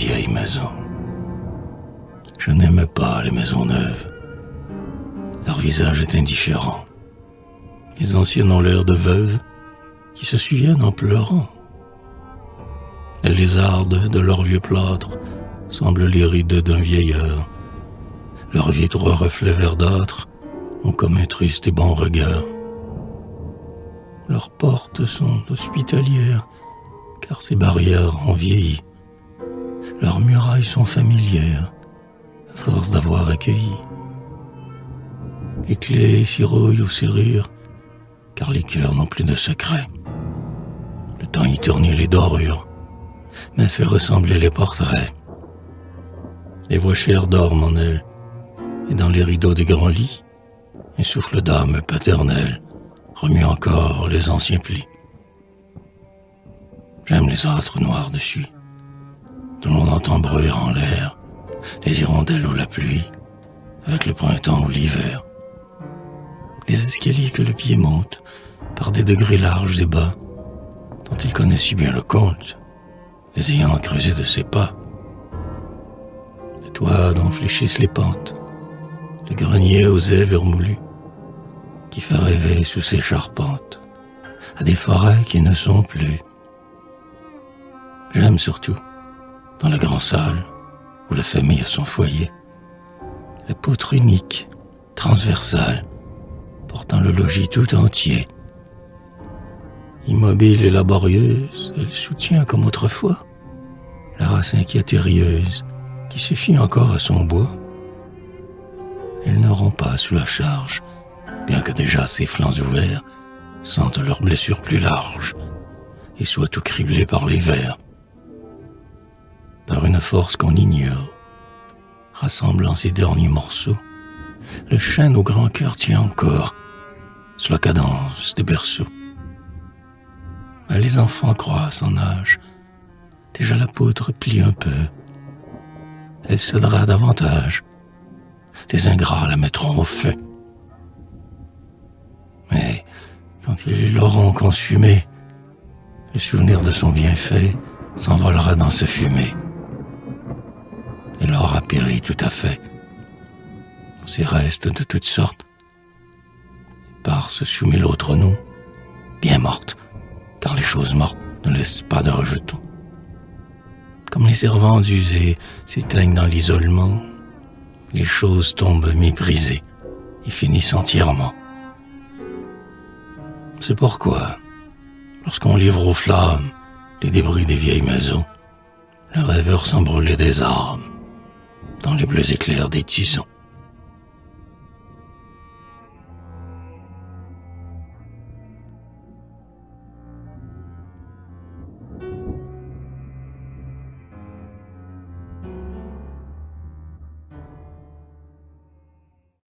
vieilles maisons. Je n'aime pas les maisons neuves. Leur visage est indifférent. Les anciennes ont l'air de veuves qui se souviennent en pleurant. Les lézardes de leurs vieux plâtres semblent les rides d'un vieillard. Leurs vitres aux reflets verdâtres ont comme un triste et bon regard. Leurs portes sont hospitalières, car ces barrières ont vieilli. Leurs murailles sont familières, à force d'avoir accueilli. Les clés s'y rouillent aux serrures, car les cœurs n'ont plus de secrets. Le temps y ternit les dorures, mais fait ressembler les portraits. Les voix chères dorment en elles, et dans les rideaux des grands lits, un souffle d'âme paternelle remue encore les anciens plis. J'aime les âtres noirs dessus, dont l'on entend bruire en l'air les hirondelles ou la pluie, avec le printemps ou l'hiver. Les escaliers que le pied monte, par des degrés larges et bas, dont il connaît si bien le compte, les ayant creusés de ses pas. Les toits dont fléchissent les pentes, le grenier aux ais vermoulus, qui fait rêver sous ses charpentes, à des forêts qui ne sont plus. J'aime surtout, dans la grande salle, où la famille a son foyer, la poutre unique, transversale, portant le logis tout entier. Immobile et laborieuse, elle soutient comme autrefois la race inquiète et rieuse qui se fie encore à son bois. Elle ne rompt pas sous la charge, bien que déjà ses flancs ouverts sentent leurs blessures plus larges et soient tout criblés par les vers. Par une force qu'on ignore, rassemblant ses derniers morceaux, le chêne au grand cœur tient encore sur la cadence des berceaux. Mais les enfants croissent en âge, déjà la poutre plie un peu. Elle cédera davantage, les ingrats la mettront au feu. Mais quand ils l'auront consumée, le souvenir de son bienfait s'envolera dans ce fumée. Elle aura péri tout à fait. Ses restes de toutes sortes, par se soumet l'autre nous, bien morte, car les choses mortes ne laissent pas de rejetons. Comme les servantes usées s'éteignent dans l'isolement, les choses tombent méprisées et finissent entièrement. C'est pourquoi, lorsqu'on livre aux flammes les débris des vieilles maisons, le rêveur sent brûler des âmes dans les bleus éclairs des tisons.